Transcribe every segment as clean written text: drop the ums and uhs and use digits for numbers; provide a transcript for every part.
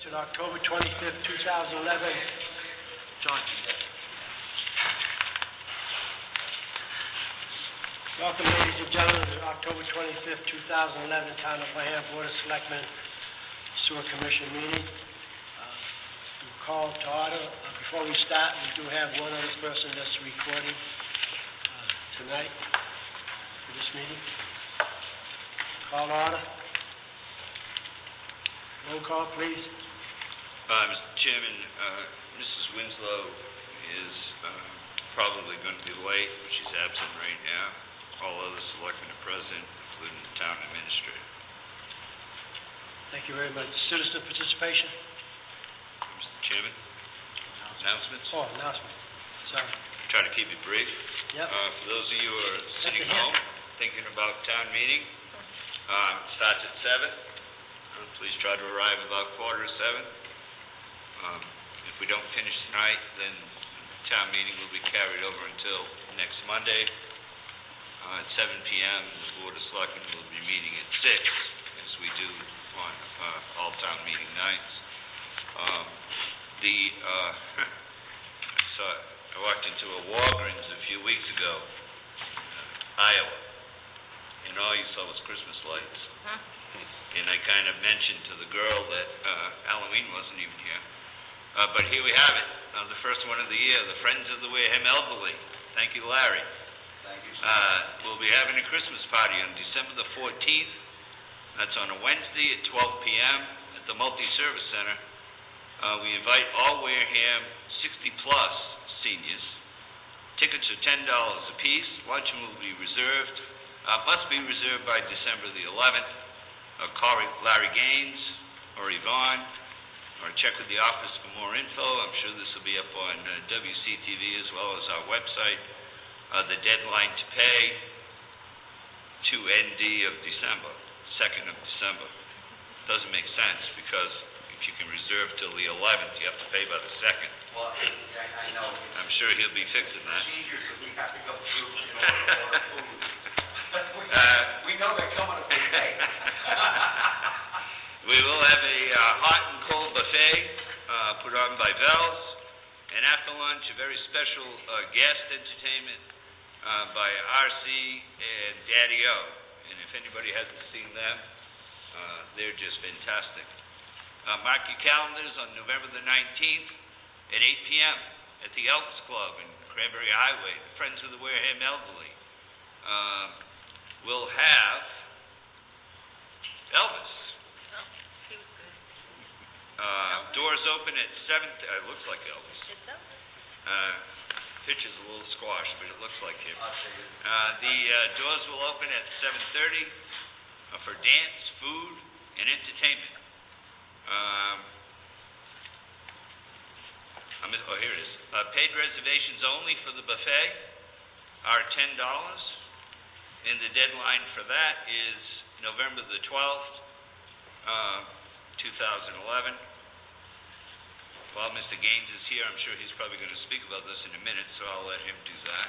To October 25th, 2011. John. Welcome, ladies and gentlemen, to October 25th, 2011 Town of Wareham Board of Selectmen Sewer Commission meeting. We'll call to order. Before we start, we do have one other person that's recording tonight for this meeting. Call to order. Roll call, please. Mr. Chairman, Mrs. Winslow is probably going to be late, but she's absent right now. All other selectmen are present, including the town administrator. Thank you very much. Citizen participation? Mr. Chairman, announcements? Oh, announcement. Sorry. Try to keep it brief. Yep. For those of you who are sitting home thinking about town meeting, it starts at 7. Please try to arrive about 6:45. If we don't finish tonight, then town meeting will be carried over until next Monday at 7 p.m. The Board of Selectmen will be meeting at 6, as we do on all town meeting nights. So I walked into a Walgreens a few weeks ago, Iowa, and all you saw was Christmas lights. And I kind of mentioned to the girl that Halloween wasn't even here. But here we have it, the first one of the year, the Friends of the Wareham Elderly. Thank you, Larry. Thank you, sir. We'll be having a Christmas party on December the 14th. That's on a Wednesday at 12 p.m. at the Multi-Service Center. We invite all Wareham 60-plus seniors. Tickets are $10 apiece. Luncheon will be reserved. Must be reserved by December the 11th. Call Larry Gaines or Yvonne, or check with the office for more info. I'm sure this will be up on WCTV as well as our website. The deadline to pay to ND of December, 2nd of December. Doesn't make sense because if you can reserve till the 11th, you have to pay by the 2nd. Well, I know. I'm sure he'll be fixing that. Procedures that we have to go through in order to order food. But we know they're coming if we pay. We will have a hot and cold buffet put on by Vels, and after lunch, a very special guest entertainment by RC and Daddy O. And if anybody hasn't seen them, they're just fantastic. Mark your calendars on November the 19th at 8 p.m. at the Elks Club in Cranberry Highway, the Friends of the Wareham Elderly. We'll have Elvis. Oh, he was good. Doors open at 7. Looks like Elvis. It's Elvis. Picture's a little squashed, but it looks like him. I'll take it. The doors will open at 7:30 for dance, food, and entertainment. Here it is. Paid reservations only for the buffet are $10, and the deadline for that is November the 12th, 2011. While Mr. Gaines is here, I'm sure he's probably going to speak about this in a minute, so I'll let him do that.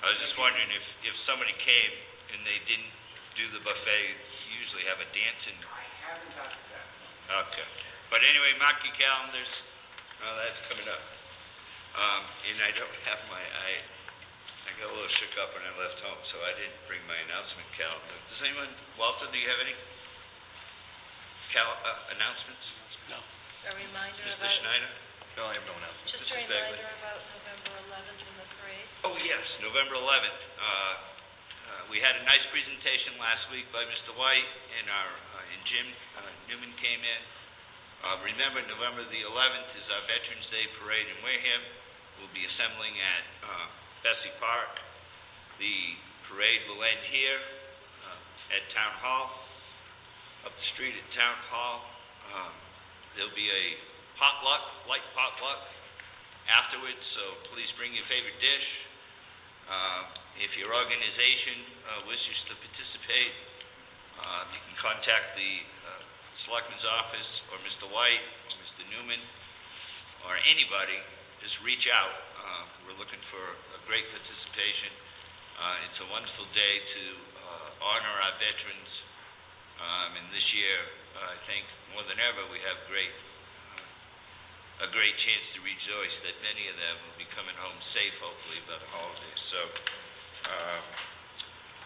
I was just wondering if somebody came and they didn't do the buffet, you usually have a dancing. I haven't got to that. Okay. But anyway, mark your calendars. That's coming up. And I don't have I got a little shook up when I left home, so I didn't bring my announcement calendar. Does anyone, Walter, do you have any announcements? No. A reminder Mr. about... Schneider? No, I have no announcements. Just a Mrs. Bagley. reminder about November 11th and the parade. Oh, yes, November 11th. We had a nice presentation last week by Mr. White, and Jim Newman came in. Remember, November the 11th is our Veterans Day Parade in Wareham. We'll be assembling at Bessie Park. The parade will end here at Town Hall, up the street at Town Hall. There'll be a light potluck afterwards, so please bring your favorite dish. If your organization wishes to participate, you can contact the Selectman's office or Mr. White or Mr. Newman or anybody. Just reach out. We're looking for a great participation. It's a wonderful day to honor our veterans And this year, I think more than ever, we have a great chance to rejoice that many of them will be coming home safe, hopefully, by the holidays. So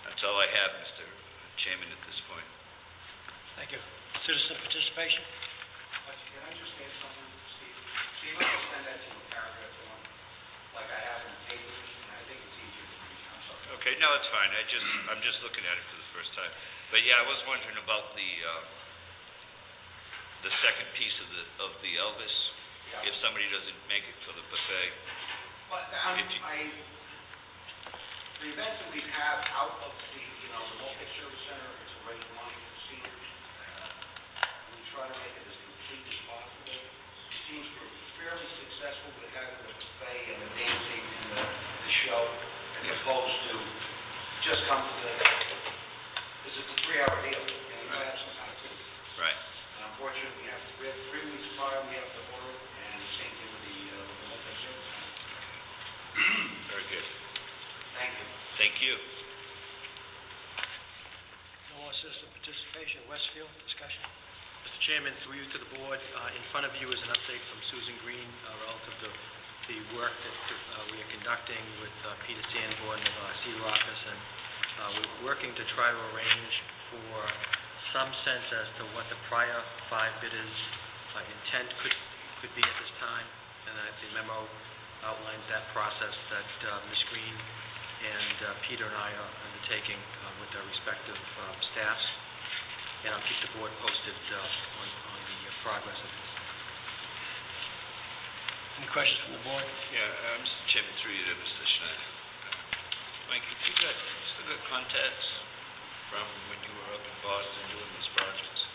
that's all I have, Mr. Chairman, at this point. Thank you. Citizen participation? Can I just add something, Steve? Steve, I just send that to a paragraph form, like I have in the papers, and I think it's easier for me. I'm sorry. Okay, no, it's fine. I'm just looking at it for the first time. But yeah, I was wondering about the second piece of the Elvis. Yeah. If somebody doesn't make it for the buffet. But the events that we have out of the multi-service center, it's a raise money for seniors. We try to make it as complete as possible. It seems we're fairly successful with having the buffet and the dancing and the show, as opposed to just come for because it's a 3-hour deal, and you have some kind of food. Right. And unfortunately, we have 3 weeks prior, we have to order, and the same thing with the multi-service center. Very good. Thank you. Thank you. No more citizen participation. Westfield, discussion? Mr. Chairman, through you to the board, in front of you is an update from Susan Green relative to the work that we are conducting with Peter Sanborn of Cedar Office, and we're working to try to arrange for some sense as to what the prior 5 bidders' intent could be at this time, and the memo outlines that process that Ms. Green and Peter and I are undertaking with their respective staffs, and I'll keep the board posted on the progress of this. Any questions from the board? Yeah, Mr. Chairman, through you to Mr. Schneider. Mike, have you still got contacts from when you were up in Boston doing those projects?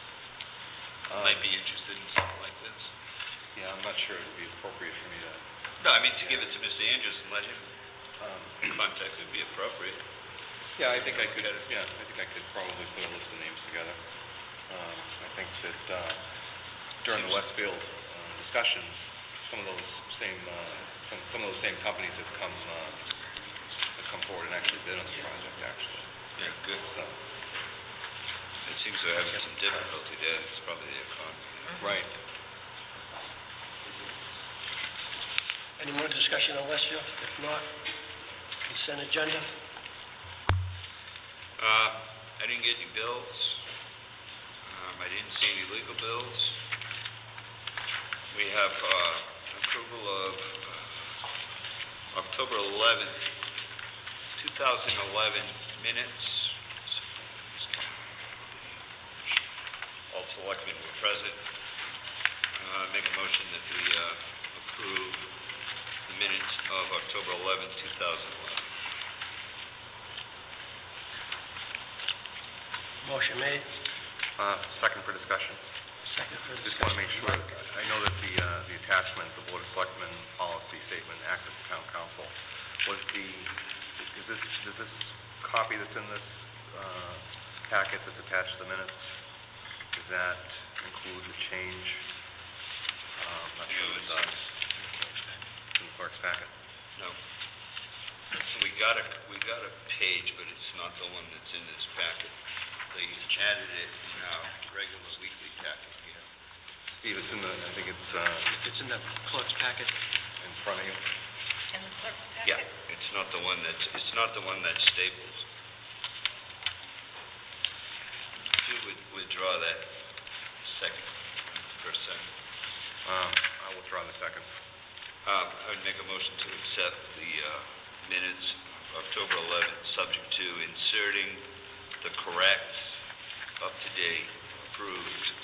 Might be interested in something like this. Yeah, I'm not sure it would be appropriate for me to... No, I mean, to give it to Mr. Andrews and let him contact would be appropriate. Yeah, I think I could probably put a list of names together. I think that during the Westfield discussions, some of those same companies have come forward and actually bid on the project, actually. Yeah, good. So, It seems they're having some difficulty there. It's probably the economy. right. Any more discussion on Westfield? If not, consent agenda? I didn't get any bills. I didn't see any legal bills. We have approval of October 11th, 2011 minutes. All selectmen were present. Make a motion that we approve the minutes of October 11th, 2011. Motion made. Second for discussion. Second for Just discussion. want to make sure, I know that the attachment, the Board of Selectmen policy statement, access to town council, is this copy that's in this packet that's attached to the minutes, does that include the change? I'm not sure it does. In the clerk's packet? No. We got a page, but it's not the one that's in this packet. They added it in our regular weekly packet here. Steve, it's in the, I think it's It's in the clerk's packet. in front of you. And the clerk's Yeah, packet? it's not the one that's stapled. Do withdraw that first sentence. I'll withdraw the second. I would make a motion to accept the minutes of October 11th, subject to inserting the correct, up-to-date, approved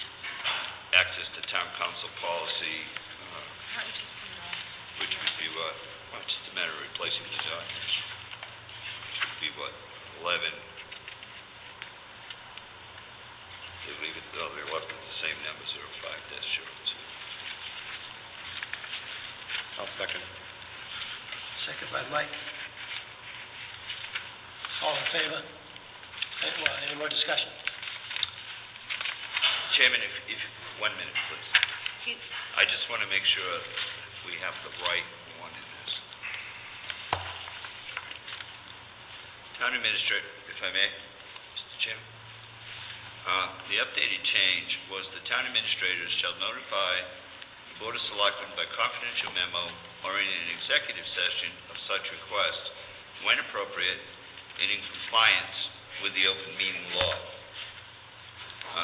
access to town council policy, Why don't you just put it on? which would be what? Well, it's just a matter of replacing the documents. Which would be what? 11. They leave it, oh, they're left with the same number, 05-02. I'll second. Second by Mike. All in favor? Any more discussion? Chairman, if 1 minute, please. He- I just want to make sure we have the right one in this. Town Administrator, if I may, Mr. Chairman. The updated change was the town administrators shall notify the Board of Selectmen by confidential memo or in an executive session of such request when appropriate and in compliance with the open meeting law.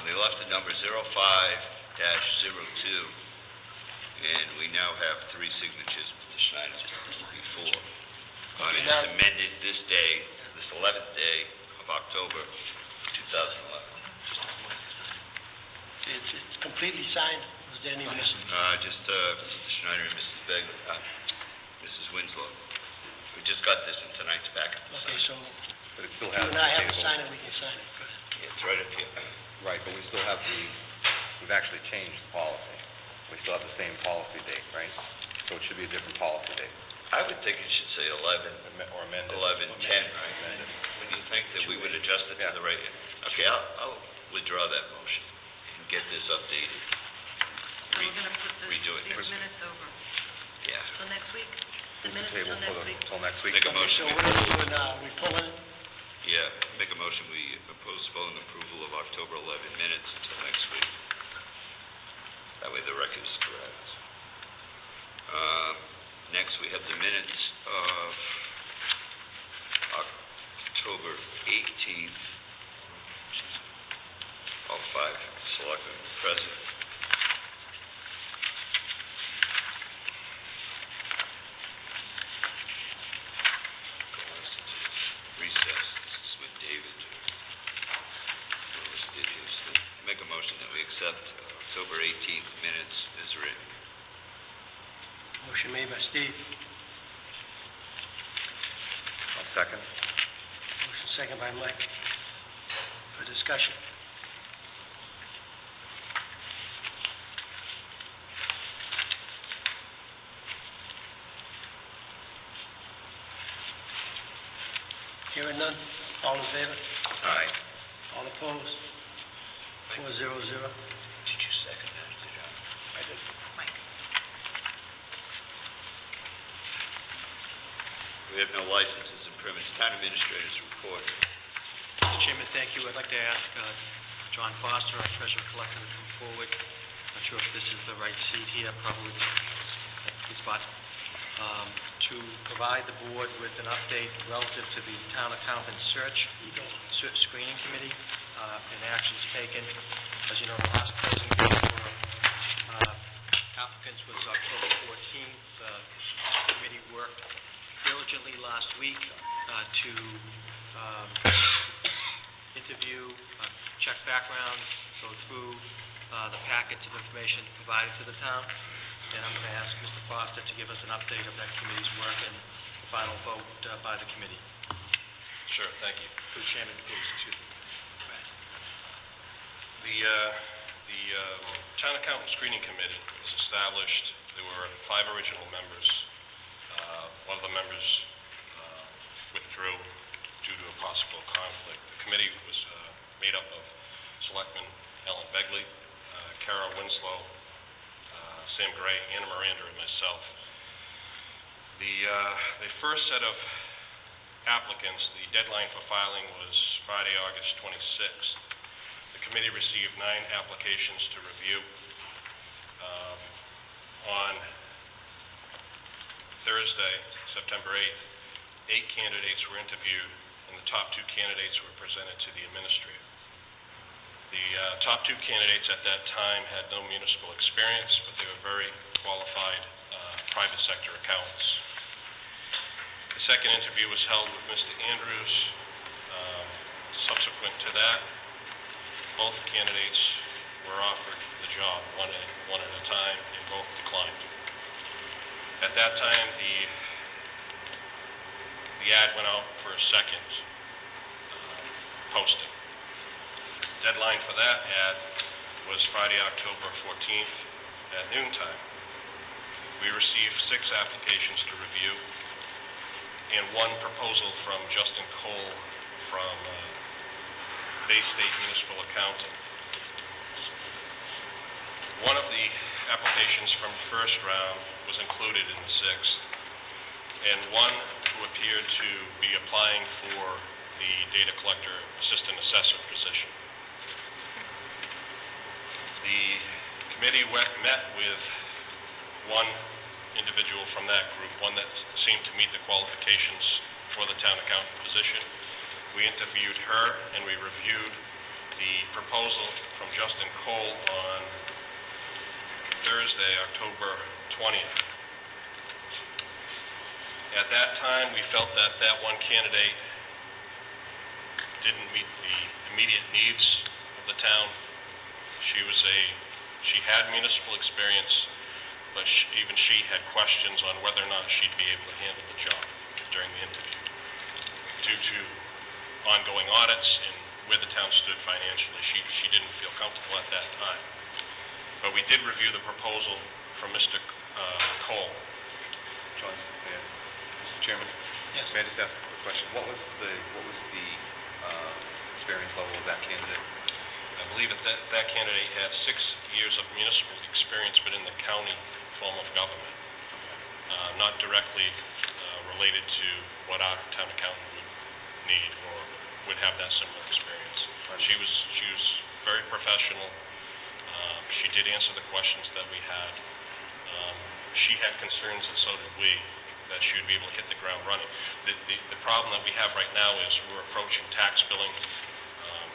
They left the number 05-02, and we now have 3 signatures, Mr. Schneider, just before. And it's amended this day, this 11th day of October 2011. It's completely signed? Was there any missing? Just Mr. Schneider and Mrs. Mrs. Winslow. We just got this in tonight's packet to Okay, sign. so But it still you has and the I have to table. sign it, we can sign it. Go ahead. Yeah, it's right up here. Right, but we still have we've actually changed the policy. We still have the same policy date, right? So it should be a different policy date, I would think it should say 11, or amended. 11:10, right? When you think that we would adjust it to the rate. Okay, I'll withdraw that motion and get this updated. So we're going to put Redo it. these minutes over Yeah. till next week? The Move minutes table till next week? Till next week. Make a motion. So what are we doing now? We pulling it? Yeah, make a motion, we postpone approval of October 11 minutes until next week. That way the record is correct. Next, we have the minutes of October 18th. All 5 selectmen present. Recess, this is with David. Make a motion that we accept October 18th minutes as written. Motion made by Steve, I'll second. motion second by Mike. For discussion. Hearing none, all in favor? Aye. All opposed? 400. Did you second that? I did. Mike? We have no licenses and permits. Town administrators report. Mr. Chairman, thank you. I'd like to ask John Foster, our treasurer collector, to come forward. Not sure if this is the right seat here, probably a good spot. To provide the board with an update relative to the town accountant search screening committee and actions taken. As you know, the last closing date for applicants was October 14th. The committee worked diligently last week to interview, check backgrounds, go through the packets of information provided to the town. And I'm going to ask Mr. Foster to give us an update of that committee's work and the final vote by the committee. Sure, thank you. Through Chairman Cruz, excuse me. The Town Accountant Screening Committee was established. There were 5 original members. One of the members withdrew due to a possible conflict. The committee was made up of Selectmen Ellen Begley, Kara Winslow, Sam Gray, Anna Miranda, and myself. The first set of applicants, the deadline for filing was Friday, August 26th. The committee received 9 applications to review. On Thursday, September 8th, 8 candidates were interviewed, and the top 2 candidates were presented to the administrator. The top 2 candidates at that time had no municipal experience, but they were very qualified private sector accountants. The second interview was held with Mr. Andrews. Subsequent to that, both candidates were offered the job, one at a time, and both declined. At that time, the ad went out for a second posting. Deadline for that ad was Friday, October 14th at noontime. We received 6 applications to review and 1 proposal from Justin Cole from Bay State Municipal Accounting. One of the applications from the first round was included in the 6th, and one who appeared to be applying for the data collector assistant assessor position. The committee met with one individual from that group, one that seemed to meet the qualifications for the town accountant position. We interviewed her and we reviewed the proposal from Justin Cole on Thursday, October 20th. At that time, we felt that that one candidate didn't meet the immediate needs of the town. She had municipal experience, but even she had questions on whether or not she'd be able to handle the job during the interview due to ongoing audits and where the town stood financially. She didn't feel comfortable at that time. But we did review the proposal from Mr. Cole. John, Mr. Chairman? Yes. May I just ask a quick question? What was the experience level of that candidate? I believe that candidate had 6 years of municipal experience, but in the county form of government, not directly related to what our town accountant would need or would have that similar experience. She was very professional. She did answer the questions that we had. She had concerns, and so did we, that she would be able to hit the ground running. The problem that we have right now is we're approaching tax billing.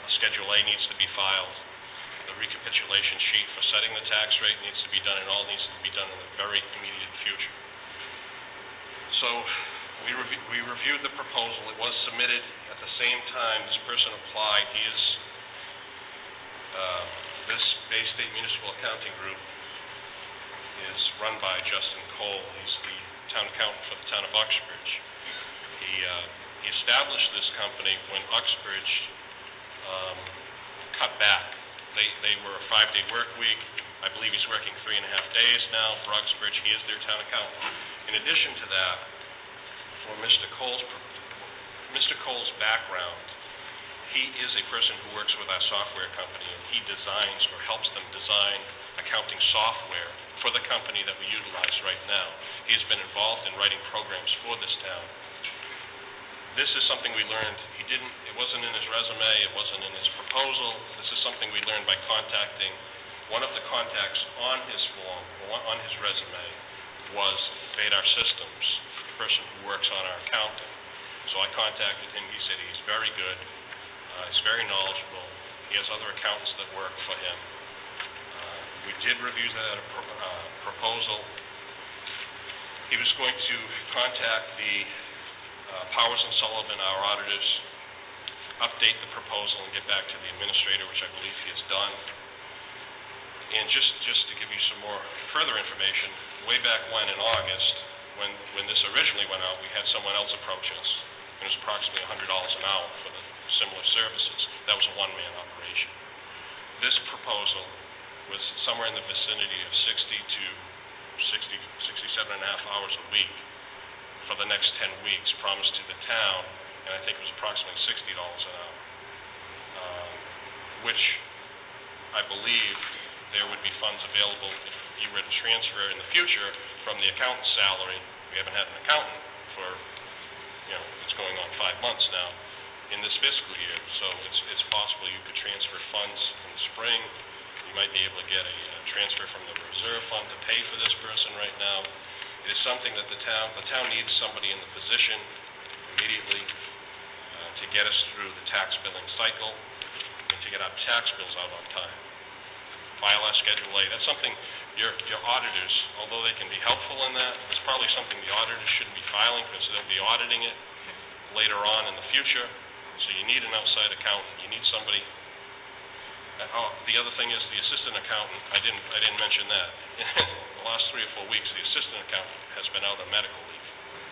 A Schedule A needs to be filed. The recapitulation sheet for setting the tax rate needs to be done, and all needs to be done in the very immediate future. So we reviewed the proposal. It was submitted at the same time this person applied. He is this Bay State Municipal Accounting Group is run by Justin Cole. He's the town accountant for the town of Uxbridge. He established this company when Uxbridge cut back. They were a 5-day work week. I believe he's working 3.5 days now for Uxbridge. He is their town accountant. In addition to that, for Mr. Cole's background, he is a person who works with our software company, and he designs or helps them design accounting software for the company that we utilize right now. He has been involved in writing programs for this town. This is something we learned. It wasn't in his resume, it wasn't in his proposal. This is something we learned by contacting one of the contacts on his form, on his resume, was Vadar Systems, the person who works on our accounting. So I contacted him. He said he's very good. He's very knowledgeable. He has other accountants that work for him. We did review that proposal. He was going to contact the Powers and Sullivan, our auditors, update the proposal and get back to the administrator, which I believe he has done. And just to give you some more further information, way back when in August, when this originally went out, we had someone else approach us. It was approximately $100 an hour for the similar services. That was a one-man operation. This proposal was somewhere in the vicinity of 60 to 67 and a half hours a week for the next 10 weeks, promised to the town, and I think it was approximately $60 an hour, which I believe there would be funds available if you were to transfer in the future from the accountant's salary. We haven't had an accountant for, it's going on 5 months now in this fiscal year, so it's possible you could transfer funds in the spring. You might be able to get a transfer from the reserve fund to pay for this person right now. It is something that the town needs somebody in the position immediately to get us through the tax billing cycle and to get our tax bills out on time. File our Schedule A. That's something your auditors, although they can be helpful in that, it's probably something the auditors shouldn't be filing because they'll be auditing it later on in the future. So you need an outside accountant. You need somebody. The other thing is the assistant accountant. I didn't mention that. In the last 3 or 4 weeks, the assistant accountant has been out on medical leave.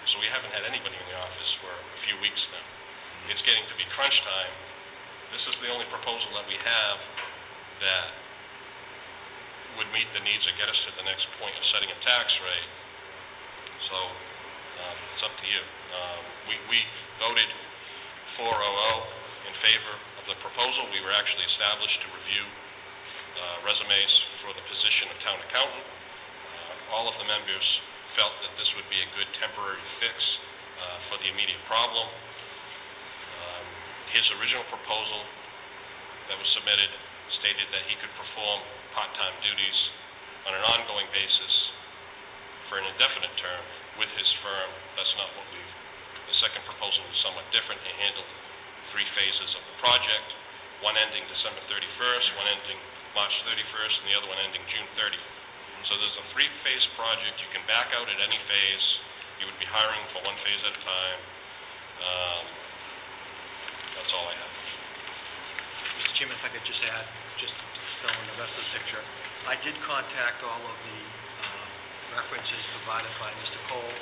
So we haven't had anybody in the office for a few weeks now. It's getting to be crunch time. This is the only proposal that we have that would meet the needs or get us to the next point of setting a tax rate. So it's up to you. We voted 4-0 in favor of the proposal. We were actually established to review resumes for the position of town accountant. All of the members felt that this would be a good temporary fix for the immediate problem. His original proposal that was submitted stated that he could perform part-time duties on an ongoing basis for an indefinite term with his firm. That's not what the second proposal was somewhat different. It handled 3 phases of the project, one ending December 31st, one ending March 31st, and the other one ending June 30th. So there's a 3-phase project. You can back out at any phase. You would be hiring for 1 phase at a time. That's all I have. Mr. Chairman, if I could just add, just to fill in the rest of the picture, I did contact all of the references provided by Mr. Cole.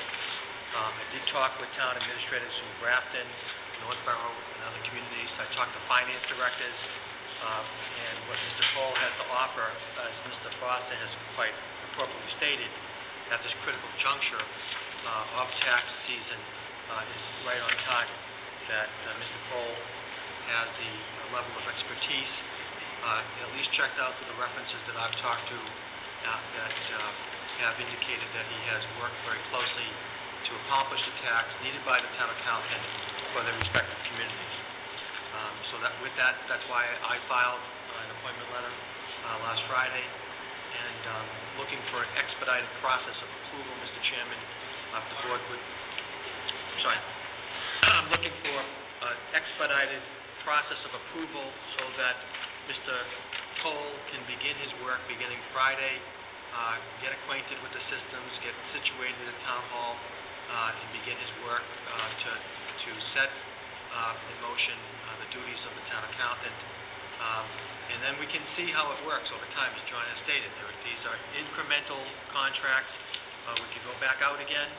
I did talk with town administrators from Grafton, Northborough, and other communities. I talked to finance directors, and what Mr. Cole has to offer, as Mr. Foster has quite appropriately stated, at this critical juncture of tax season is right on target. That Mr. Cole has the level of expertise, at least checked out to the references that I've talked to, that have indicated that he has worked very closely to accomplish the tax needed by the town accountant for their respective communities. So that with that, that's why I filed an appointment letter last Friday, and looking for an expedited process of approval, Mr. Chairman, if the board would, I'm looking for an expedited process of approval so that Mr. Cole can begin his work beginning Friday, get acquainted with the systems, get situated at Town Hall, and begin his work to set in motion the duties of the town accountant. And then we can see how it works over time, as John has stated. These are incremental contracts. We can go back out again.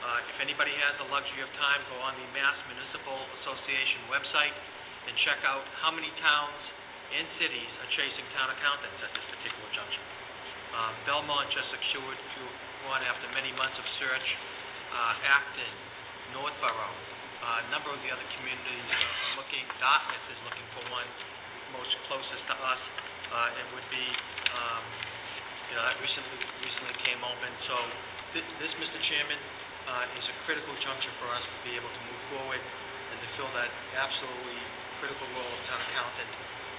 If anybody has the luxury of time, go on the Mass Municipal Association website and check out how many towns and cities are chasing town accountants at this particular juncture. Belmont just secured one after many months of search. Acton, Northborough, a number of the other communities are looking. Dartmouth is looking for one, most closest to us. It would be, that recently came open. So this, Mr. Chairman, is a critical juncture for us to be able to move forward and to fill that absolutely critical role of town accountant.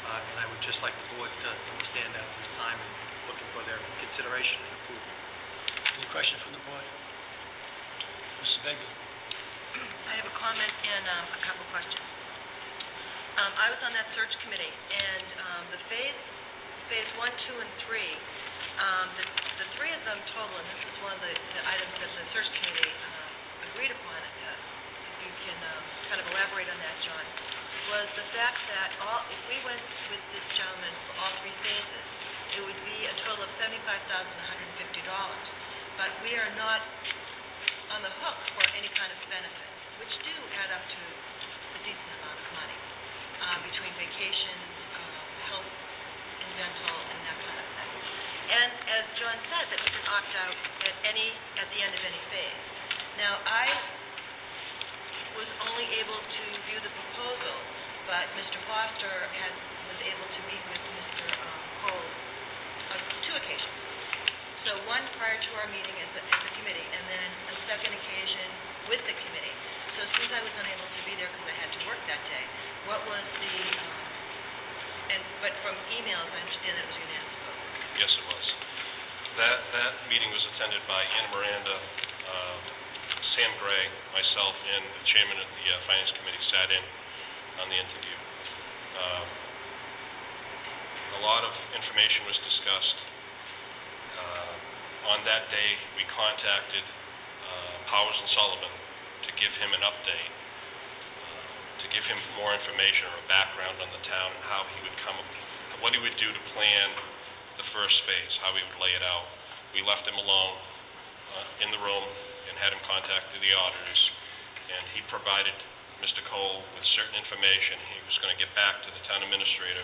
And I would just like the board to understand that at this time and looking for their consideration and approval. Any questions from the board? Mrs. Begley? I have a comment and a couple questions. I was on that search committee, and the phase 1, 2, and 3, the 3 of them total, and this was one of the items that the search committee agreed upon, if you can kind of elaborate on that, John, was the fact that if we went with this gentleman for all 3 phases, it would be a total of $75,150, but we are not on the hook for any kind of benefits, which do add up to a decent amount of money, between vacations, health and dental, and that kind of thing. And as John said, that we can opt out at the end of any phase. Now, I was only able to view the proposal, but Mr. Foster was able to meet with Mr. Cole on 2 occasions. So one prior to our meeting as a committee, and then a second occasion with the committee. So since I was unable to be there because I had to work that day, what was the, but from emails, I understand that it was unanimous vote. Yes, it was. That meeting was attended by Anna Miranda, Sam Gray, myself, and the chairman of the Finance Committee sat in on the interview. A lot of information was discussed. On that day, we contacted Powers and Sullivan to give him an update, to give him more information or a background on the town and how he would what he would do to plan the first phase, how he would lay it out. We left him alone in the room and had him contact the auditors, and he provided Mr. Cole with certain information. He was going to get back to the town administrator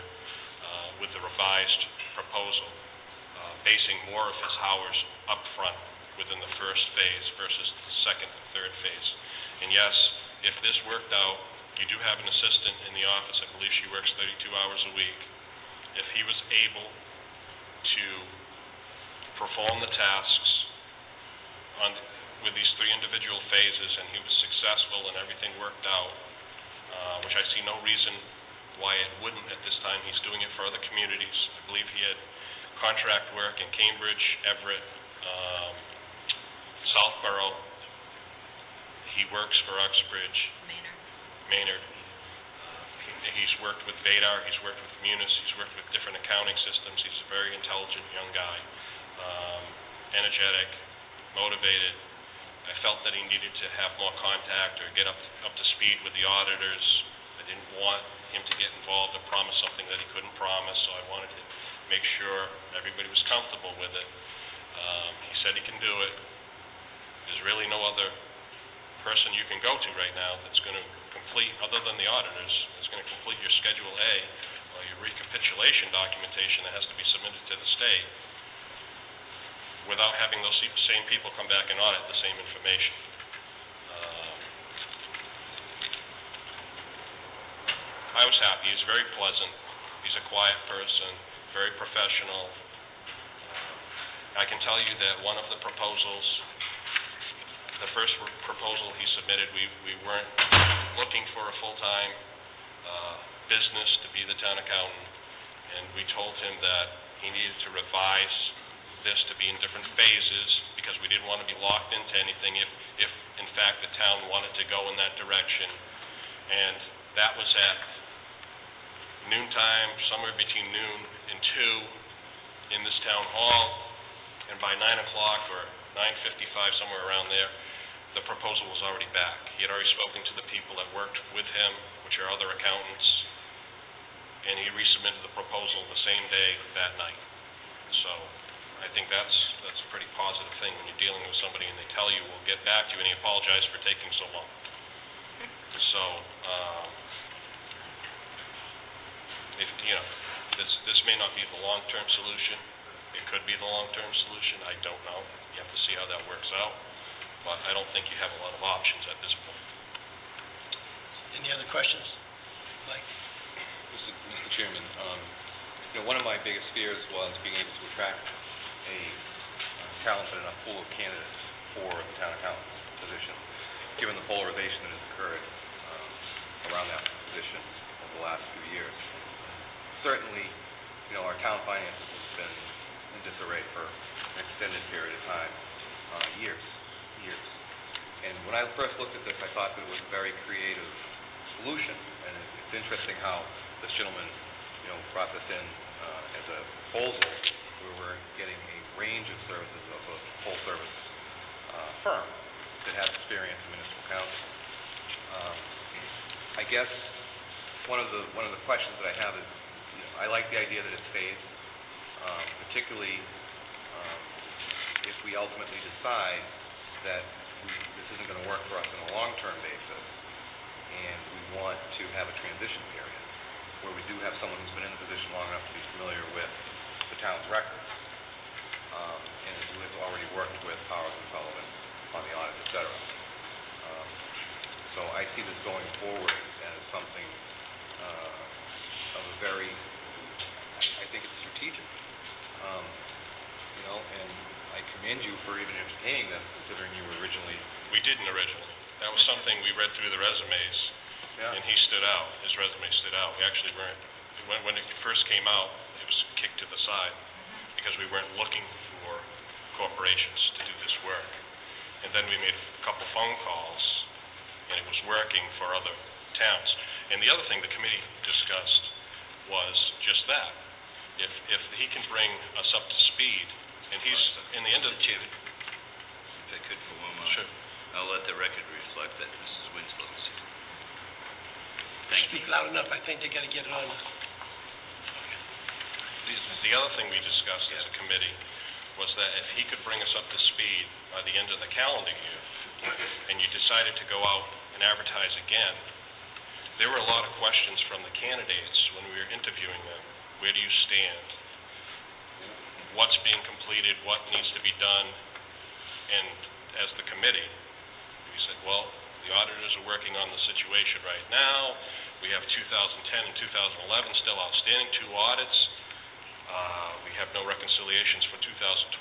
with the revised proposal, basing more of his hours up front within the first phase versus the second and third phase. And yes, if this worked out, you do have an assistant in the office. I believe she works 32 hours a week. If he was able to perform the tasks with these 3 individual phases, and he was successful and everything worked out, which I see no reason Wyatt wouldn't at this time. He's doing it for other communities. I believe he had contract work in Cambridge, Everett, Southborough. He works for Uxbridge, Maynard. He's worked with Vadar, he's worked with Munis, he's worked with different accounting systems. He's a very intelligent young guy, energetic, motivated. I felt that he needed to have more contact or get up to speed with the auditors. I didn't want him to get involved and promise something that he couldn't promise, so I wanted to make sure everybody was comfortable with it. He said he can do it. There's really no other person you can go to right now that's going to complete, other than the auditors, that's going to complete your Schedule A or your recapitulation documentation that has to be submitted to the state without having those same people come back and audit the same information. I was happy. He's very pleasant. He's a quiet person, very professional. I can tell you that one of the proposals, the first proposal he submitted, we weren't looking for a full-time business to be the town accountant, and we told him that he needed to revise this to be in different phases because we didn't want to be locked into anything if in fact the town wanted to go in that direction. And that was at noontime, somewhere between noon and 2 in this town hall, and by 9 o'clock or 9:55, somewhere around there, the proposal was already back. He had already spoken to the people that worked with him, which are other accountants, and he resubmitted the proposal the same day that night. So I think that's a pretty positive thing when you're dealing with somebody and they tell you, we'll get back to you, and he apologized for taking so long. So, if this may not be the long-term solution. It could be the long-term solution. I don't know. You have to see how that works out. But I don't think you have a lot of options at this point. Any other questions? Mike? Mr. Chairman, one of my biggest fears was being able to attract a talented enough pool of candidates for the town accountant's position, given the polarization that has occurred around that position over the last few years. Certainly, our town finances have been in disarray for an extended period of time, years. And when I first looked at this, I thought that it was a very creative solution, and it's interesting how this gentleman, brought this in as a proposal where we're getting a range of services of a full-service firm that has experience in municipal council. I guess one of the questions that I have is, I like the idea that it's phased, particularly if we ultimately decide that this isn't going to work for us on a long-term basis, and we want to have a transition period where we do have someone who's been in the position long enough to be familiar with the town's records, and who has already worked with Powers and Sullivan on the audit, et cetera. So I see this going forward as something of a very, I think it's strategic, and I commend you for even entertaining this, considering you were originally... We didn't originally. That was something we read through the resumes, and he stood out. His resume stood out. We actually weren't... When it first came out, it was kicked to the side because we weren't looking for corporations to do this work. And then we made a couple phone calls, and it was working for other towns. And the other thing the committee discussed was just that. If he can bring us up to speed, and he's in the end of the... Chairman, if I could for one moment. Sure. I'll let the record reflect that Mrs. Winslow is here. Thank you. Speak loud enough. I think they got to get it on. The other thing we discussed as a committee was that if he could bring us up to speed by the end of the calendar year, and you decided to go out and advertise again, there were a lot of questions from the candidates when we were interviewing them. Where do you stand? What's being completed? What needs to be done? And as the committee, we said, well, the auditors are working on the situation right now. We have 2010 and 2011 still outstanding, 2 audits. We have no reconciliations for 2012.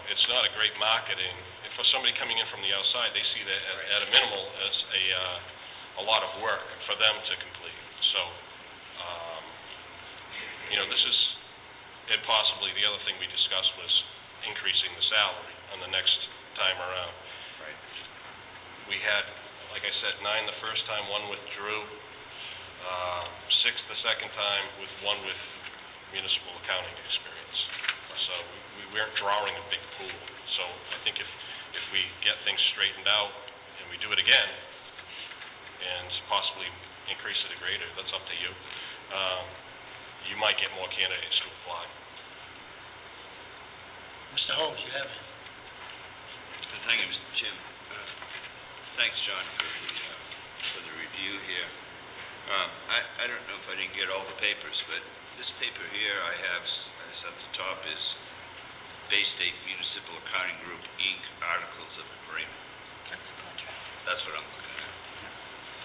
It's not a great marketing. If for somebody coming in from the outside, they see that at a minimal as a a lot of work for them to complete. So, this is, and possibly the other thing we discussed was increasing the salary on the next time around. Right. We had, like I said, 9 the first time, 1 withdrew, 6 the second time, with 1 with municipal accounting experience. So we weren't drawing a big pool. So I think if we get things straightened out and we do it again, and possibly increase it a greater, that's up to you, you might get more candidates to apply. Mr. Holmes, you have it. Thank you, Mr. Jim. Thanks, John, for the review here. I don't know if I didn't get all the papers, but this paper here I have as at the top is Bay State Municipal Accounting Group, Inc., Articles of Agreement. That's the contract. That's what I'm looking at.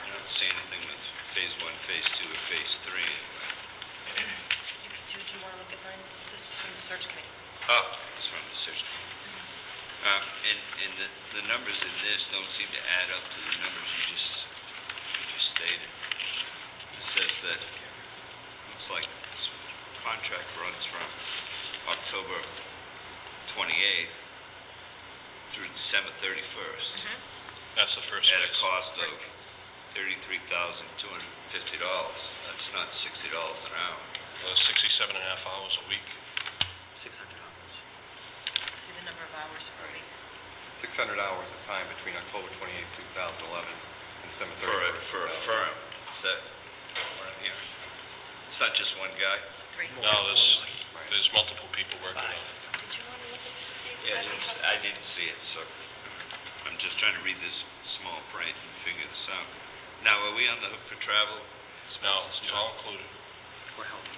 I don't see anything with Phase 1, Phase 2, or Phase 3 anyway. Do you want to look at mine? This was from the search committee. Oh, it's from the search committee. And the numbers in this don't seem to add up to the numbers you just stated. It says that, looks like this contract runs from October 28th through December 31st. That's the first At a phase. cost of First phase. $33,250. That's not $60 an hour. 67 and a half hours a week. 600 hours. See the number of hours per week. 600 hours of time between October 28, 2011 and December For 31st. a firm. Is that what I'm hearing? It's not just one guy? 3. No, there's multiple people working on it. Did you want to look at this, Steve? Yeah, I didn't see it, so I'm just trying to read this small print and figure this out. Now, are we on the hook for travel No, expenses, it's John? all included. We're helping.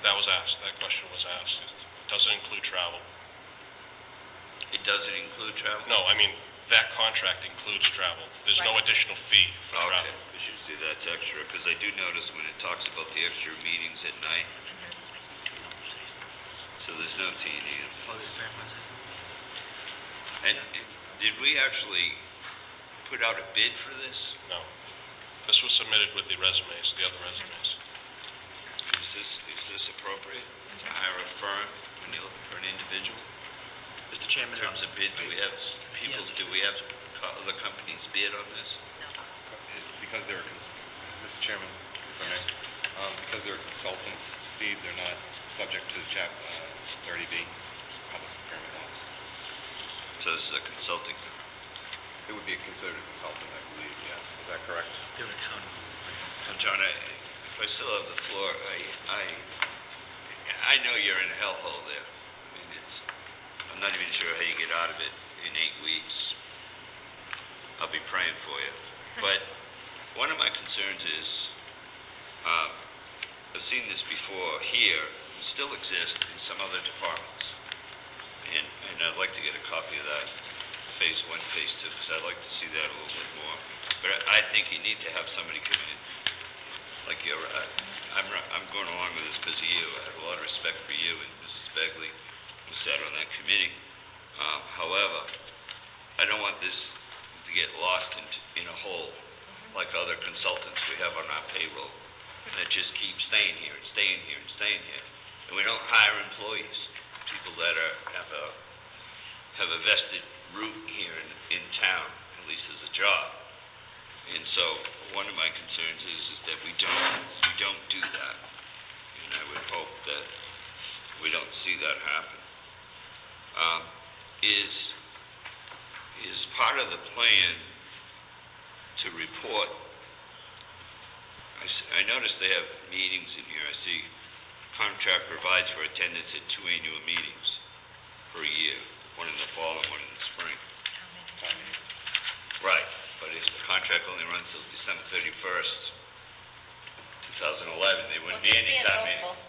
That was asked, that question was asked. Does it include travel? It doesn't include travel? No, I mean, that contract includes travel. There's no Right. additional fee for Okay, travel. because usually that's extra, because I do notice when it talks about the extra meetings at night, so there's no T&E. And did we actually put out a bid for this? No. This was submitted with the resumes, the other resumes. Is this appropriate to hire a firm when you're looking for an individual? Mr. Chairman, In terms of bid, do we have people, do we have other companies bid on this? Because they're, Mr. Chairman, if I may, because they're a consultant, Steve, they're not subject to Chap 30B, public procurement law. So this is a consulting firm. It would be considered a consultant, I believe, yes. Is that correct? they're accountable. So John, if I still have the floor, I know you're in a hellhole there. I mean, I'm not even sure how you get out of it in 8 weeks. I'll be praying for you. But one of my concerns is, I've seen this before here, it still exists in some other departments. And I'd like to get a copy of that, Phase 1, Phase 2, because I'd like to see that a little bit more. But I think you need to have somebody come in. Like I'm going along with this because of you. I have a lot of respect for you and Mrs. Begley, who sat on that committee. However, I don't want this to get lost in a hole like other consultants we have on our payroll that just keep staying here and staying here and staying here. And we don't hire employees, people that have a vested root here in town, at least as a job. And so one of my concerns is that we don't do that. And I would hope that we don't see that happen. Is part of the plan to report, I noticed they have meetings in here. I see contract provides for attendance at 2 annual meetings per year, one in the fall and one in the spring. Time meetings. Right, but if the contract only runs till December 31st, 2011, there wouldn't be any time meetings.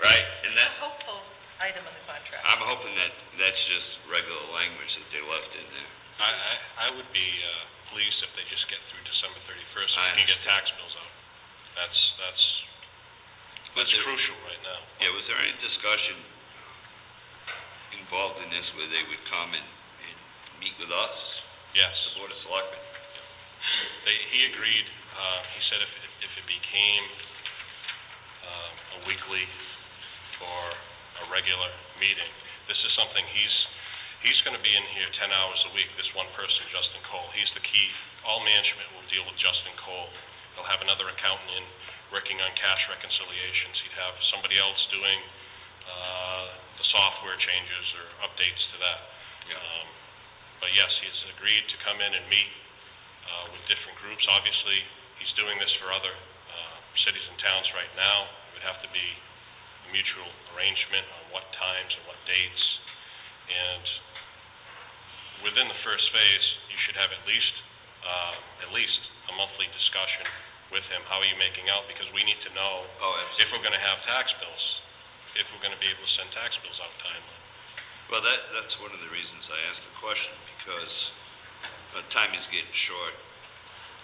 Right? And It's a hopeful item in the contract. I'm hoping that that's just regular language that they left in there. I would be pleased if they just get through December 31st, so I we can get understand. tax bills out. That's Was there- crucial right now. Yeah, was there any discussion involved in this where they would come and meet with us, Yes, the Board of Selectmen? he agreed, he said if it became a weekly or a regular meeting, this is something he's going to be in here 10 hours a week, this one person, Justin Cole. He's the key. All management will deal with Justin Cole. He'll have another accountant in working on cash reconciliations. He'd have somebody else doing the software changes or updates to that. Yeah. But yes, he's agreed to come in and meet with different groups. Obviously, he's doing this for other cities and towns right now. It would have to be a mutual arrangement on what times and what dates. And within the first phase, you should have at least a monthly discussion with him. How are you making out? Because we need to know if we're going to have tax bills, if we're going to be able to send tax bills out timely. Well, that's one of the reasons I asked the question, because time is getting short,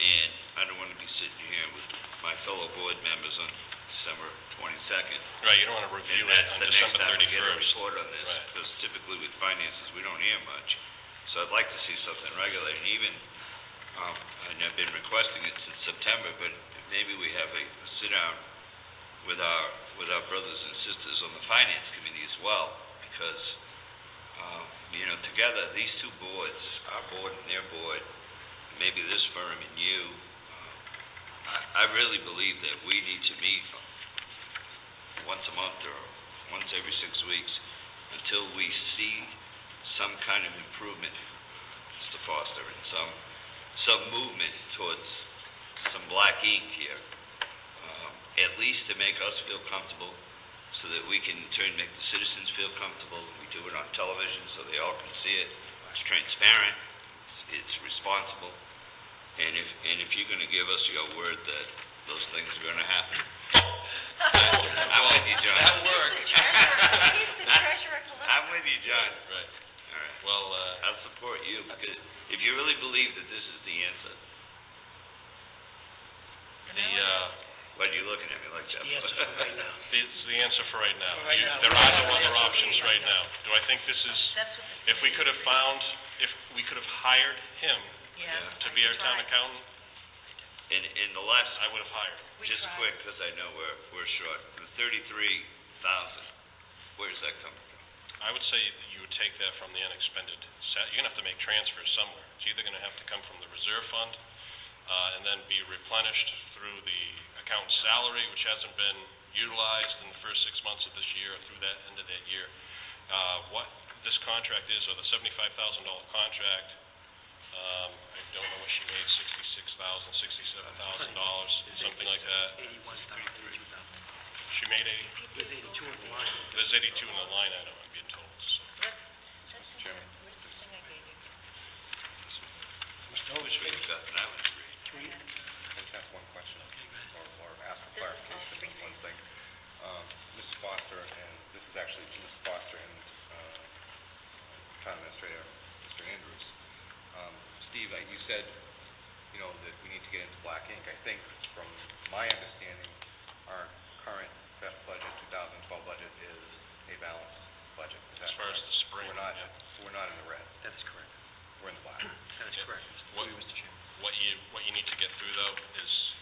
and I don't want to be sitting here with my fellow board members on December 22nd. Right, you don't want to review And it that's on the December next time we get a 31st. report on this, Right. because typically with finances, we don't hear much. So I'd like to see something regular, and even, and I've been requesting it since September, but maybe we have a sit-down with our brothers and sisters on the finance committee as well, because together, these two boards, our board and their board, maybe this firm and you, I really believe that we need to meet once a month or once every 6 weeks until we see some kind of improvement, Mr. Foster, and some movement towards some black ink here, at least to make us feel comfortable, so that we can in turn make the citizens feel comfortable. We do it on television so they all can see it. It's transparent, it's responsible, and if you're going to give us your word that those things are going to happen, I'm with you, John. That'll work. He's the treasurer collector. I'm with you, John. Right. All right. Well, I'll support you, because if you really believe that this is the answer, And that one is- why are you looking at me like that? The answer for right now. it's the answer for right now. For right now. There are no other options right now. Do I think this is, That's what the if we could have hired him Yes. to be our town accountant, In the last, I would have hired him. We just tried. quick, because I know we're short, the 33,000, where's that coming from? I would say that you would take that from the unexpended. You're going to have to make transfers somewhere. It's either going to have to come from the reserve fund and then be replenished through the accountant's salary, which hasn't been utilized in the first 6 months of this year or through that end of that year. What this contract is, or the $75,000 contract, I don't know what she made, $66,000, $67,000, something like that. 81,000. She made 80. There's 82 in the line. There's 82 in the line item, I'm being told. So. That's Chairman. where's the thing I gave you? Mr. Which Overstreet, we've got, that was great. can we, Can I just ask one question, or ask for This is all clarification three on one thing? phases. Mr. Foster, and this is actually Mr. Foster and Town Administrator, Mr. Andrews. Steve, you said, that we need to get into black ink. I think, from my understanding, our current budget, 2012 budget, is a balanced budget. Is that As far as correct? the spring, yeah. So we're not in the red, That is correct. we're in the black. That is Yeah. correct, What- Mr. Chairman. What you need to get through, though, is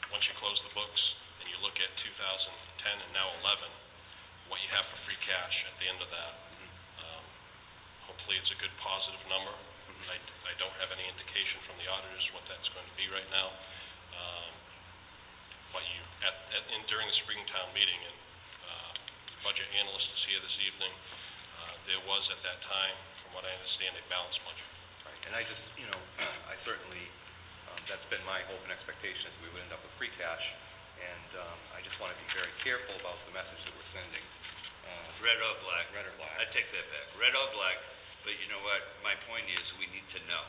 once you close the books and you look at 2010 and now 11, what you have for free cash at the end of that. Hopefully, it's a good positive number. I don't have any indication from the auditors what that's going to be right now. But during the Springtown meeting, and the budget analyst is here this evening, there was at that time, from what I understand, a balanced budget. Right, and I just, I certainly, that's been my hope and expectation, is we would end up with free cash, and I just want to be very careful about the message that we're sending. Red or black? Red or black. I take that back, red or black, but you know what, my point is, we need to know.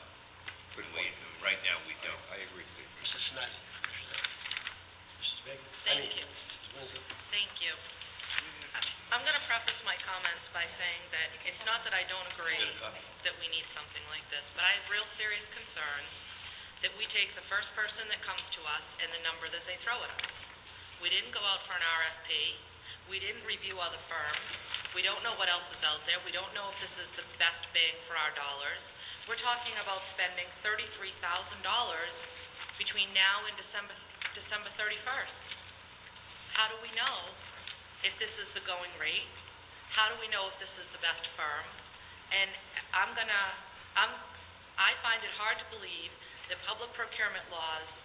Right now, we don't. I agree, Steve. Mr. Snyder, Mrs. Baker? Thank you. Mrs. Winslow? Thank you. I'm going to preface my comments by saying that it's not that I don't agree Get a copy. that we need something like this, but I have real serious concerns that we take the first person that comes to us and the number that they throw at us. We didn't go out for an RFP. We didn't review other firms. We don't know what else is out there. We don't know if this is the best bang for our dollars. We're talking about spending $33,000 between now and December 31st? How do we know if this is the going rate? How do we know if this is the best firm? And I find it hard to believe that public procurement laws,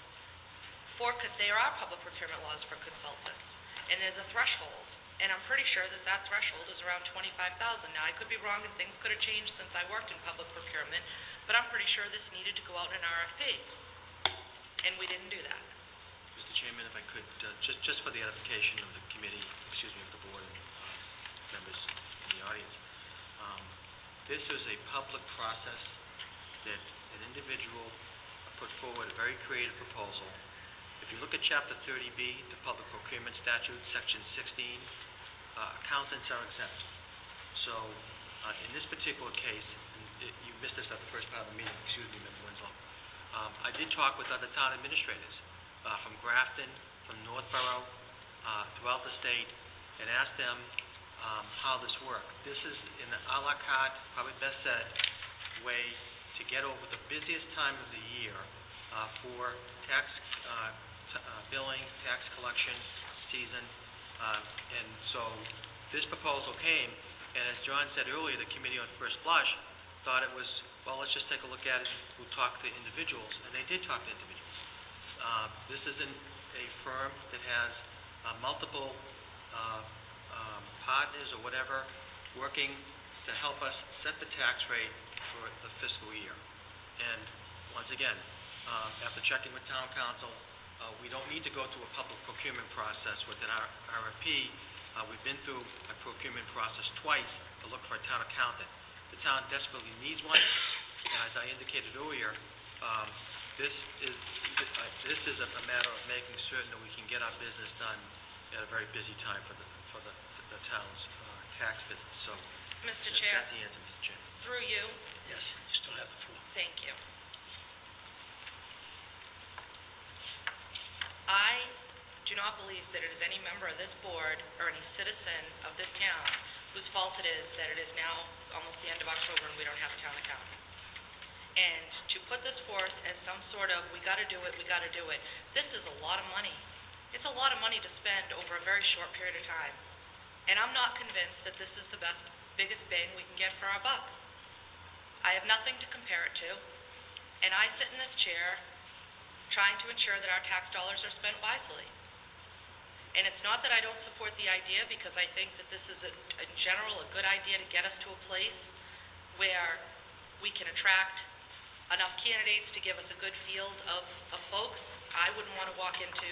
there are public procurement laws for consultants, and there's a threshold, and I'm pretty sure that that threshold is around $25,000. Now, I could be wrong, and things could have changed since I worked in public procurement, but I'm pretty sure this needed to go out in an RFP, and we didn't do that. Mr. Chairman, if I could, just for the edification of the committee, of the board and members in the audience, this is a public process that an individual put forward a very creative proposal. If you look at Chapter 30B, the Public Procurement Statute, Section 16, accountants are exempt. So in this particular case, and you missed this at the first part of the meeting, excuse me, Member Winslow, I did talk with other town administrators from Grafton, from Northborough, throughout the state, and asked them how this worked. This is an a la carte, probably best said, way to get over the busiest time of the year for tax billing, tax collection season. And so this proposal came, and as John said earlier, the committee on first blush thought it was, well, let's just take a look at it, we'll talk to individuals, and they did talk to individuals. This isn't a firm that has multiple partners or whatever working to help us set the tax rate for the fiscal year. And once again, after checking with town council, we don't need to go through a public procurement process with an RFP. We've been through a procurement process twice to look for a town accountant. The town desperately needs one, and as I indicated earlier, this is a matter of making certain that we can get our business done at a very busy time for the town's tax business. So, Mr. Chair, that's the answer, Mr. Chairman. through you, Yes, you still have the floor. thank you. I do not believe that it is any member of this board or any citizen of this town whose fault it is that it is now almost the end of October and we don't have a town accountant. And to put this forth as some sort of, we got to do it, this is a lot of money. It's a lot of money to spend over a very short period of time. And I'm not convinced that this is the biggest bang we can get for our buck. I have nothing to compare it to, and I sit in this chair trying to ensure that our tax dollars are spent wisely. And it's not that I don't support the idea, because I think that this is, in general, a good idea to get us to a place where we can attract enough candidates to give us a good field of folks. I wouldn't want to walk into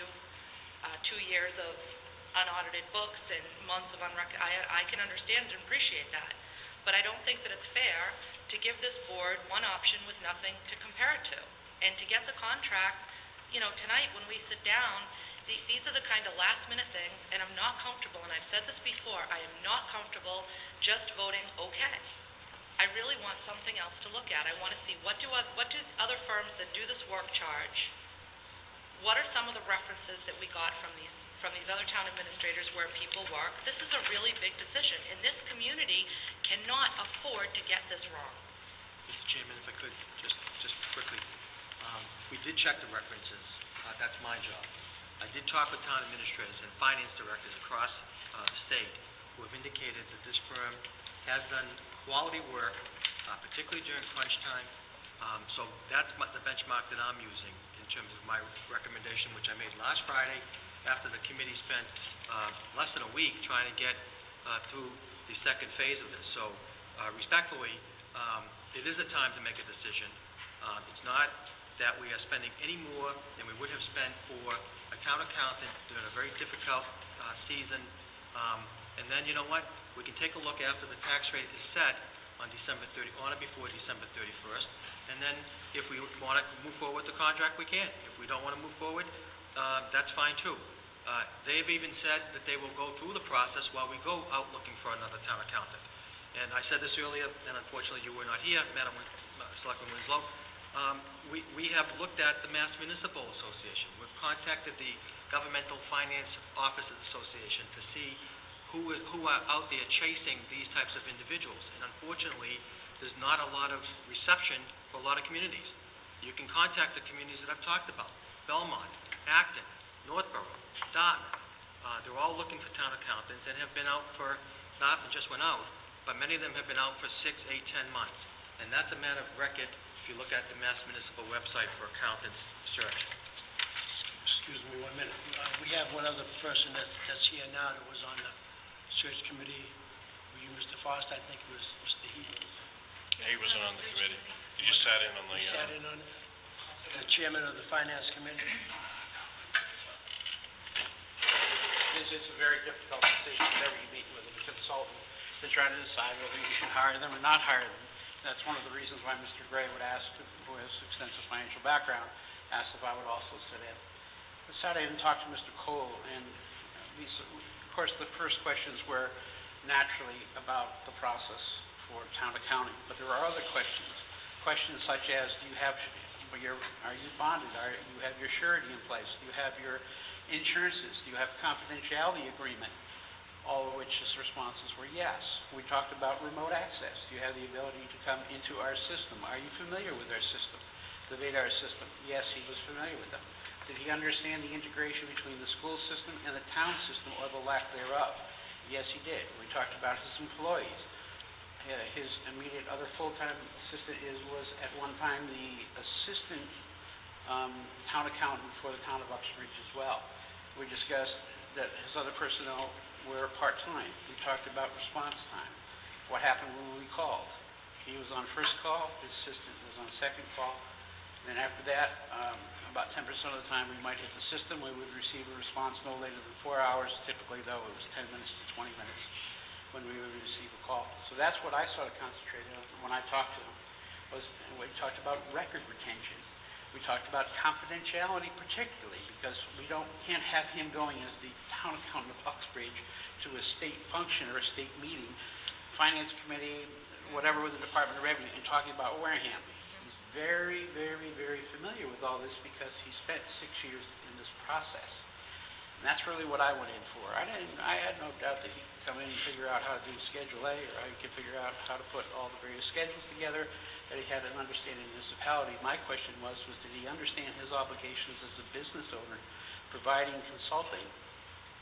2 years of unaudited books and months of I can understand and appreciate that. But I don't think that it's fair to give this board one option with nothing to compare it to. And to get the contract, tonight when we sit down, these are the kind of last-minute things, and I'm not comfortable, and I've said this before, I am not comfortable just voting okay. I really want something else to look at. I want to see what do other firms that do this work charge? What are some of the references that we got from these other town administrators where people work? This is a really big decision, and this community cannot afford to get this wrong. Mr. Chairman, if I could, just quickly, we did check the references. That's my job. I did talk with town administrators and finance directors across the state who have indicated that this firm has done quality work, particularly during crunch time. So that's the benchmark that I'm using in terms of my recommendation, which I made last Friday after the committee spent less than a week trying to get through the second phase of this. So respectfully, it is a time to make a decision. It's not that we are spending any more than we would have spent for a town accountant during a very difficult season. And then, you know what? We can take a look after the tax rate is set on or before December 31st. And then if we want to move forward with the contract, we can. If we don't want to move forward, that's fine too. They've even said that they will go through the process while we go out looking for another town accountant. And I said this earlier, and unfortunately you were not here, Madam Selectman Winslow. We have looked at the Mass Municipal Association. We've contacted the Governmental Finance Officers Association to see who are out there chasing these types of individuals. And unfortunately, there's not a lot of reception for a lot of communities. You can contact the communities that I've talked about, Belmont, Acton, Northborough, Dartmouth. They're all looking for town accountants and have been out for, not just went out, but many of them have been out for 6, 8, 10 months. And that's a matter of record if you look at the Mass Municipal website for accountants search. Excuse me 1 minute. We have one other person that's here now that was on the search committee. Were you Mr. Foster? I think it was Mr. Heaton. He wasn't on the committee. He just sat in on the... He sat in on it? The chairman of the finance committee? It's a very difficult decision whenever you meet with a consultant to try to decide whether you should hire them or not hire them. That's one of the reasons why Mr. Gray would ask, who has extensive financial background, asked if I would also sit in. I sat in and talked to Mr. Cole, and of course the first questions were naturally about the process for town accounting, but there are other questions. Questions such as, are you bonded? You have your surety in place? Do you have your insurances? Do you have a confidentiality agreement? All of which his responses were yes. We talked about remote access. Do you have the ability to come into our system? Are you familiar with our system, the VADAR system? Yes, he was familiar with them. Did he understand the integration between the school system and the town system, or the lack thereof? Yes, he did. We talked about his employees. His immediate other full-time assistant was at one time the assistant town accountant for the town of Uxbridge as well. We discussed that his other personnel were part-time. We talked about response time. What happened when we called? He was on first call, his assistant was on second call. And then after that, about 10% of the time we might hit the system, we would receive a response no later than 4 hours. Typically, though, it was 10 minutes to 20 minutes when we would receive a call. So that's what I sort of concentrated on when I talked to him. We talked about record retention. We talked about confidentiality particularly, because we can't have him going as the town accountant of Uxbridge to a state function or a state meeting, finance committee, whatever with the Department of Revenue, and talking about Wareham. He's very, very, very familiar with all this because he spent 6 years in this process. And that's really what I went in for. I had no doubt that he could come in and figure out how to do Schedule A, or he could figure out how to put all the various schedules together, that he had an understanding of municipality. My question was did he understand his obligations as a business owner, providing consulting,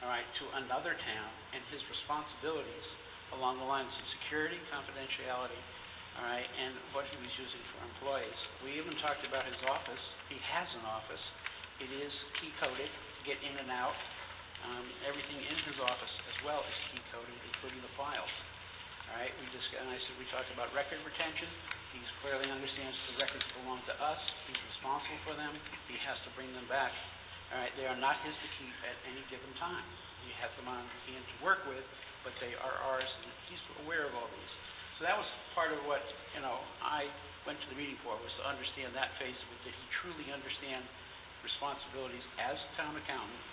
all right, to another town, and his responsibilities along the lines of security, confidentiality, all right, and what he was using for employees. We even talked about his office. He has an office. It is key-coded to get in and out. Everything in his office as well is key-coded, including the files. All right, and I said we talked about record retention. He clearly understands the records belong to us. He's responsible for them. He has to bring them back. All right, they are not his to keep at any given time. He has them on hand to work with, but they are ours, and he's aware of all these. So that was part of what, I went to the meeting for, was to understand that phase of it. Did he truly understand responsibilities as a town accountant,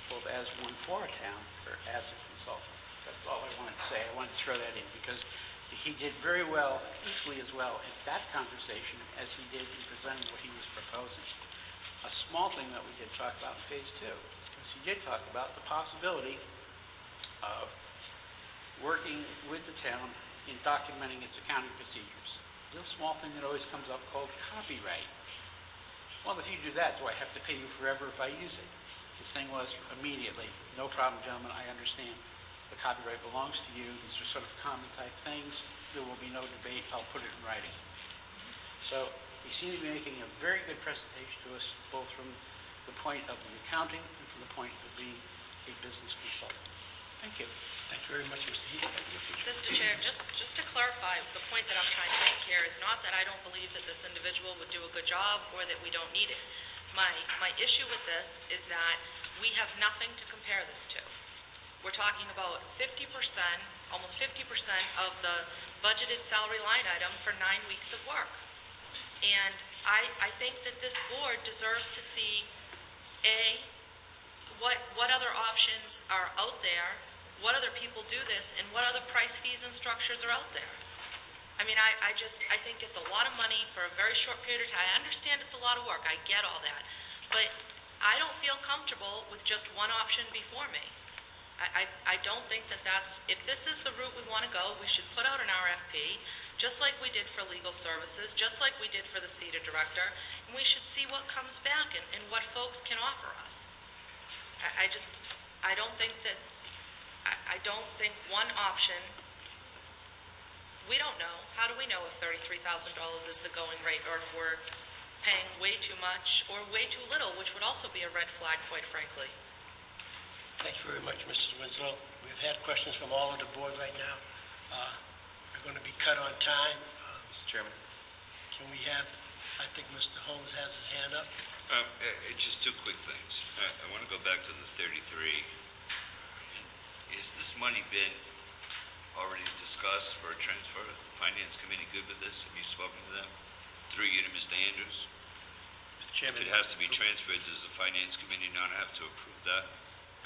both as one for a town or as a consultant? That's all I wanted to say. I wanted to throw that in because he did very well, equally as well, in that conversation as he did in presenting what he was proposing. A small thing that we did talk about in phase 2 is he did talk about the possibility of working with the town in documenting its accounting procedures. A little small thing that always comes up called copyright. Well, if you do that, do I have to pay you forever if I use it? His thing was immediately, no problem, gentlemen, I understand. The copyright belongs to you. These are sort of common type things. There will be no debate. I'll put it in writing. So he seemed to be making a very good presentation to us, both from the point of the accounting and from the point of being a business consultant. Thank you. Thank you very much, Mr. Heaton. Mr. Chair, just to clarify, the point that I'm trying to make here is not that I don't believe that this individual would do a good job or that we don't need it. My issue with this is that we have nothing to compare this to. We're talking about 50%, almost 50% of the budgeted salary line item for 9 weeks of work. And I think that this board deserves to see, A, what other options are out there, what other people do this, and what other price, fees, and structures are out there. I mean, I think it's a lot of money for a very short period of time. I understand it's a lot of work. I get all that. But I don't feel comfortable with just one option before me. I don't think that that's, if this is the route we want to go, we should put out an RFP, just like we did for legal services, just like we did for the CETA director, and we should see what comes back and what folks can offer us. I don't think that, I don't think one option, we don't know. How do we know if $33,000 is the going rate, or if we're paying way too much or way too little, which would also be a red flag, quite frankly. Thank you very much, Mrs. Winslow. We've had questions from all of the board right now. We're going to be cut on time. Mr. Chairman? Can we have, I think Mr. Holmes has his hand up. Just two quick things. I want to go back to the 33. Is this money been already discussed for a transfer? Is the Finance Committee good with this? Have you spoken to them? Through you to Mr. Andrews? Mr. Chairman. If it has to be transferred, does the Finance Committee not have to approve that?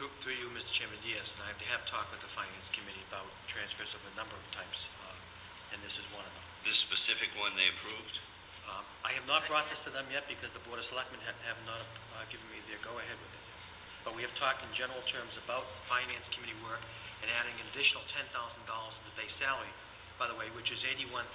Through you, Mr. Chairman, yes, and I have talked with the Finance Committee about transfers of a number of types, and this is one of them. This specific one they approved? I have not brought this to them yet because the Board of Selectmen have not given me their go-ahead with it yet. But we have talked in general terms about Finance Committee work and adding an additional $10,000 to the base salary, by the way, which is $81,195.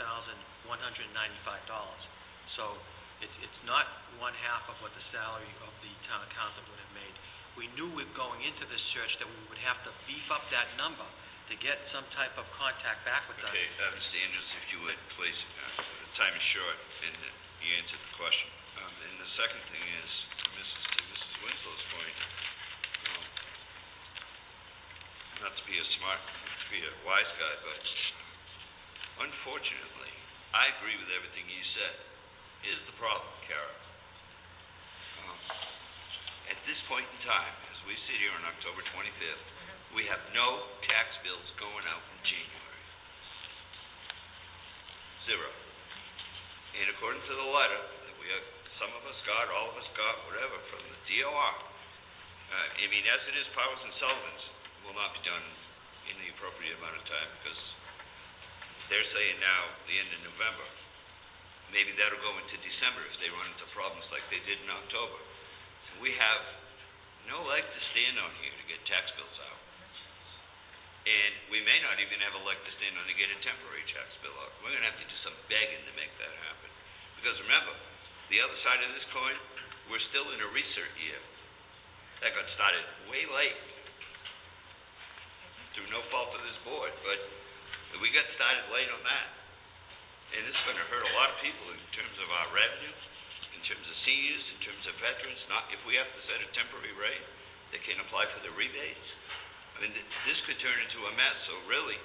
So it's not one half of what the salary of the town accountant would have made. We knew going into this search that we would have to beef up that number to get some type of contact back with us. Okay, Mr. Andrews, if you would, please. The time is short, and you answered the question. And the second thing is, to Mrs. Winslow's point, not to be a wise guy, but unfortunately, I agree with everything you said. Here's the problem, Kara. At this point in time, as we sit here on October 25th, we have no tax bills going out in January. Zero. And according to the letter that some of us got, all of us got, whatever, from the DOR, as it is, Powers and Sullivan's will not be done in the appropriate amount of time because they're saying now the end of November. Maybe that'll go into December if they run into problems like they did in October. We have no leg to stand on here to get tax bills out. And we may not even have a leg to stand on to get a temporary tax bill out. We're going to have to do some begging to make that happen. Because remember, the other side of this coin, we're still in a research year. That got started way late through no fault of this board, but we got started late on that. And it's going to hurt a lot of people in terms of our revenue, in terms of seniors, in terms of veterans. Not if we have to set a temporary rate, they can't apply for the rebates. This could turn into a mess. So really,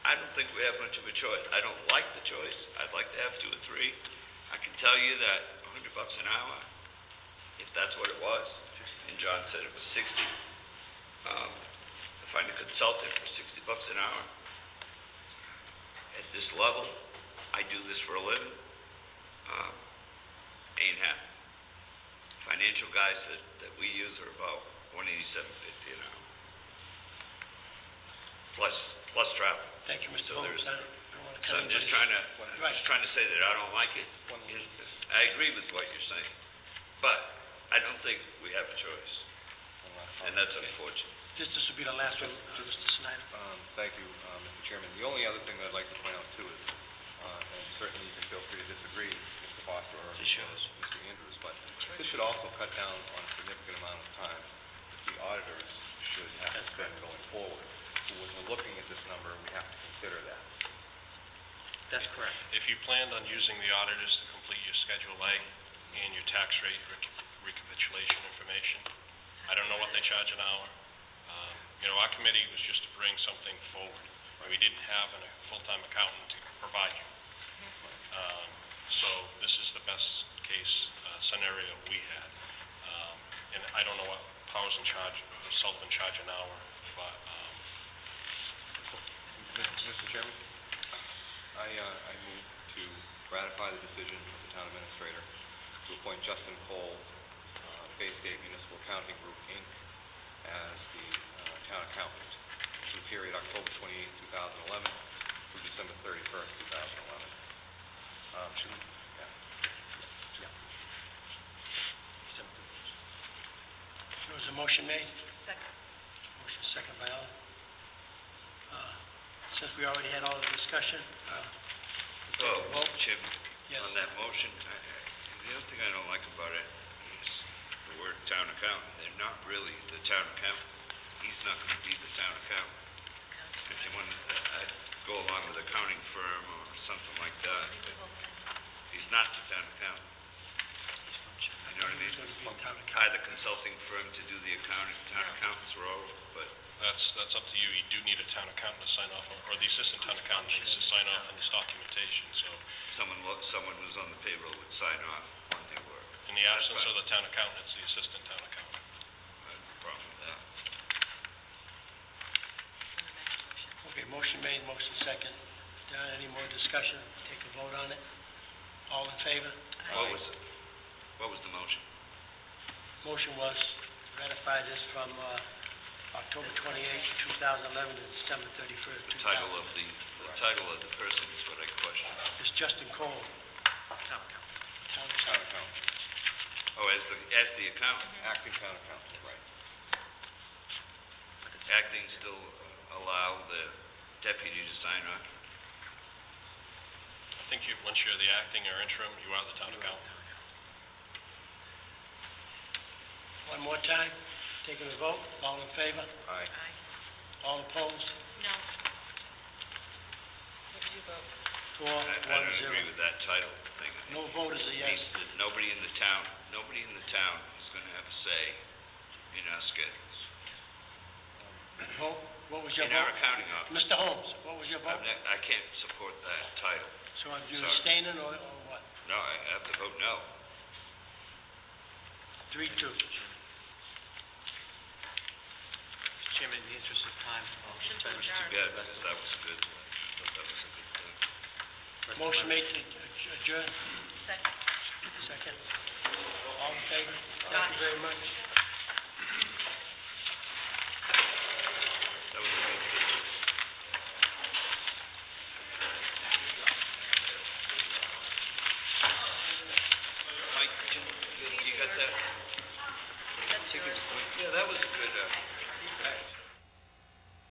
I don't think we have much of a choice. I don't like the choice. I'd like to have 2 or 3. I can tell you that $100 an hour, if that's what it was, and John said it was 60. To find a consultant for $60 an hour at this level, I do this for a living. Ain't happening. Financial guys that we use are about $187.50 an hour. Plus travel. Thank you, Mr. So Holmes. there's- I don't want to So cut I'm just anybody. trying to say that I don't like it. I agree with what you're saying, but I don't think we have a choice, and that's unfortunate. This will be the last one, Mr. Snyder. Thank you, Mr. Chairman. The only other thing I'd like to point out too is, and certainly you can feel free to disagree, Mr. Foster or Mr. Andrews, but this should also cut down on a significant amount of time that the auditors should have to spend going forward. So when we're looking at this number, we have to consider that. That's correct. If you planned on using the auditors to complete your Schedule A and your tax rate recapitulation information, I don't know what they charge an hour. Our committee was just to bring something forward. We didn't have a full-time accountant to provide you. So this is the best case scenario we had. And I don't know what Powers and Sullivan charge an hour, but Mr. Chairman, I move to ratify the decision of the town administrator to appoint Justin Cole, Bay State Municipal Accounting Group, Inc., as the town accountant for the period October 28, 2011 through December 31st, 2011. There was a motion made. Second. Motion second by Alan. Since we already had all the discussion, we'll Oh, take a vote. Mr. Chairman, Yes. on that motion, the other thing I don't like about it is the word town accountant. They're not really the town accountant. He's not going to be the town accountant. If you want, I'd go along with accounting firm or something like that, but he's not the town accountant. You know what I mean? It's going to be town accountant. Hire the consulting firm to do the accounting, town accountant's role, but That's up to you. You do need a town accountant to sign off, or the assistant town accountant needs to sign off on this documentation, so someone who's on the payroll would sign off on their work. in the absence of the town accountant, it's the assistant town accountant. I have no problem with that. Okay, motion made, motion second. There any more discussion? Take a vote on it. All in favor? What was the motion? Motion was to ratify this from October 28th, 2011 to December 31st, The 2000. title of the person is what I question. It's Justin Cole. Town accountant. Town Town accountant, Oh, as the accountant, acting town accountant, right. acting still allow the deputy to sign off? I think once you're the acting or interim, you are the town accountant. One more time, taking a vote. All in favor? Aye. All opposed? No. What did you vote? 4, I 1, don't 0. agree with that title thing. No vote is a yes. Nobody in the town is going to have a say in our schedules. Vote. What was your In our vote? accounting office. Mr. Holmes, what was your vote? I can't support that title. So are you Sorry. abstaining or what? No, I have to vote no. 3-2. Mr. Chairman, in the interest of time, I'll Motion to suspend. adjourn. Too bad, because that was a good thing. Motion made to adjourn. Second. Second. All in favor? Thank you very much. That was a good thing. Mike, you got that? That's yours. Yeah, that was a good,